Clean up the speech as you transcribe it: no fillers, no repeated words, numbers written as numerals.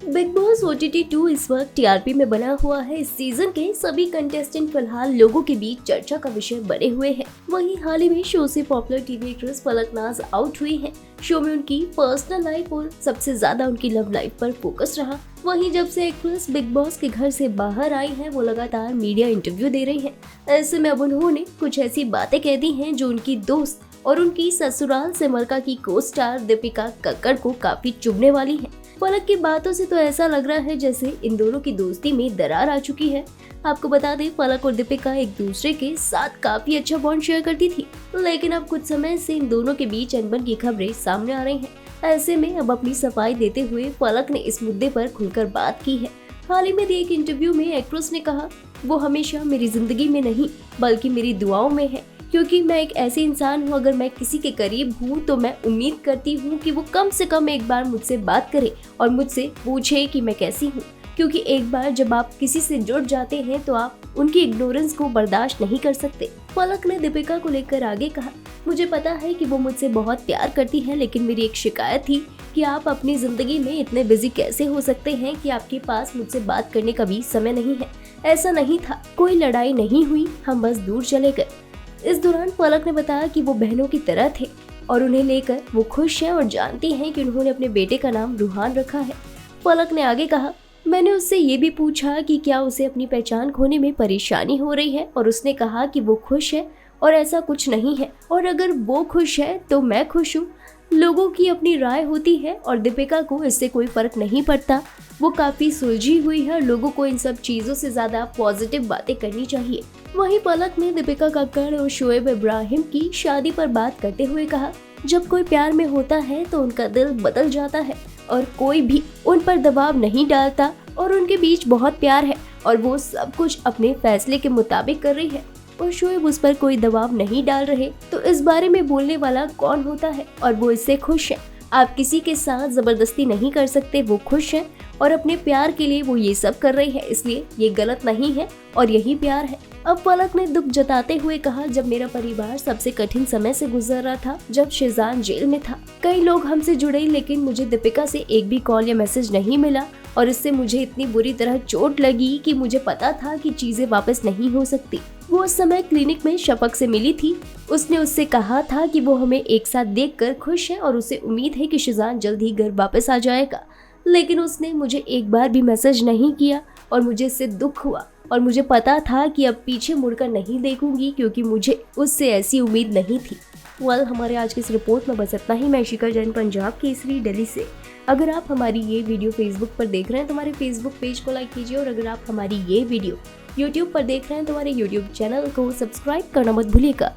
Big boss OTT 2 इस वक्त TRP में बना हुआ है। इस सीजन के सभी कंटेस्टेंट फिलहाल लोगों के बीच चर्चा का विषय बने हुए हैं। वहीं हाल ही में शो से पॉपुलर टीवी एक्ट्रेस फलक नाज आउट हुई हैं। शो में उनकी पर्सनल लाइफ और सबसे ज्यादा उनकी लव लाइफ पर फोकस रहा। वहीं जब से एक्ट्रेस बिग बॉस के घर से बाहर आई हैं, वो लगातार मीडिया इंटरव्यू दे रही हैं। ऐसे में अब उन्होंने कुछ ऐसी बातें कह दी हैं जो उनकी दोस्त और उनकी ससुराल सिमरका की को स्टार दीपिका कक्कड़ को काफी चुभने वाली है। फलक की बातों से तो ऐसा लग रहा है जैसे इन दोनों की दोस्ती में दरार आ चुकी है। आपको बता दें, फलक और दीपिका एक दूसरे के साथ काफी अच्छा बॉन्ड शेयर करती थी, लेकिन अब कुछ समय से इन दोनों के बीच अनबन की खबरें सामने आ रही हैं। ऐसे में अब अपनी सफाई देते हुए फलक ने इस मुद्दे पर खुलकर बात की है। हाल ही में दिए एक इंटरव्यू में एक्ट्रेस ने कहा, वो हमेशा मेरी जिंदगी में नहीं बल्कि मेरी दुआओं में है, क्योंकि मैं एक ऐसी इंसान हूँ, अगर मैं किसी के करीब हूँ तो मैं उम्मीद करती हूँ कि वो कम से कम एक बार मुझसे बात करे और मुझसे पूछे कि मैं कैसी हूँ, क्योंकि एक बार जब आप किसी से जुड़ जाते हैं तो आप उनकी इग्नोरेंस को बर्दाश्त नहीं कर सकते। फलक ने दीपिका को लेकर आगे कहा, मुझे पता है कि वो मुझसे बहुत प्यार करती है, लेकिन मेरी एक शिकायत थी कि आप अपनी जिंदगी में इतने बिजी कैसे हो सकते हैं कि आपके पास मुझसे बात करने का भी समय नहीं है। ऐसा नहीं था, कोई लड़ाई नहीं हुई, हम बस दूर चले गए। इस दौरान फलक ने बताया कि वो बहनों की तरह थे और उन्हें लेकर वो खुश हैं और जानती हैं कि उन्होंने अपने बेटे का नाम रूहान रखा है। फलक ने आगे कहा, मैंने उससे ये भी पूछा कि क्या उसे अपनी पहचान खोने में परेशानी हो रही है, और उसने कहा कि वो खुश है और ऐसा कुछ नहीं है, और अगर वो खुश है तो मैं खुश हूँ। लोगों की अपनी राय होती है और दीपिका को इससे कोई फर्क नहीं पड़ता। वो काफी सुलझी हुई है और लोगों को इन सब चीजों से ज्यादा पॉजिटिव बातें करनी चाहिए। वहीं फलक ने दीपिका कक्कड़ और शोएब इब्राहिम की शादी पर बात करते हुए कहा, जब कोई प्यार में होता है तो उनका दिल बदल जाता है और कोई भी उन पर दबाव नहीं डालता, और उनके बीच बहुत प्यार है और वो सब कुछ अपने फैसले के मुताबिक कर रही है और शोएब उस पर कोई दबाव नहीं डाल रहे, तो इस बारे में बोलने वाला कौन होता है, और वो इससे खुश है। आप किसी के साथ जबरदस्ती नहीं कर सकते, वो खुश है और अपने प्यार के लिए वो ये सब कर रही है, इसलिए ये गलत नहीं है और यही प्यार है। अब फलक ने दुख जताते हुए कहा, जब मेरा परिवार सबसे कठिन समय से गुजर रहा था, जब शिजान जेल में था, कई लोग हमसे जुड़े, लेकिन मुझे दीपिका से एक भी कॉल या मैसेज नहीं मिला और इससे मुझे इतनी बुरी तरह चोट लगी कि मुझे पता था कि चीजें वापस नहीं हो सकती। वो उस समय क्लिनिक में शफक से मिली थी। उसने उससे कहा था कि वो हमें एक साथ देखकर खुश है और उसे उम्मीद है कि शिजान जल्द ही घर वापस आ जाएगा, लेकिन उसने मुझे एक बार भी मैसेज नहीं किया और मुझे इससे दुख हुआ और मुझे पता था कि अब पीछे मुड़कर नहीं देखूंगी, क्योंकि मुझे उससे ऐसी उम्मीद नहीं थी। हमारे आज की इस रिपोर्ट में बस इतना ही। मैं शिखा जैन, पंजाब केसरी, दिल्ली से। अगर आप हमारी ये वीडियो फेसबुक पर देख रहे हैं तो हमारे फेसबुक पेज को लाइक कीजिए, और अगर आप हमारी ये वीडियो यूट्यूब पर देख रहे हैं तो हमारे यूट्यूब चैनल को सब्सक्राइब करना मत भूलिएगा।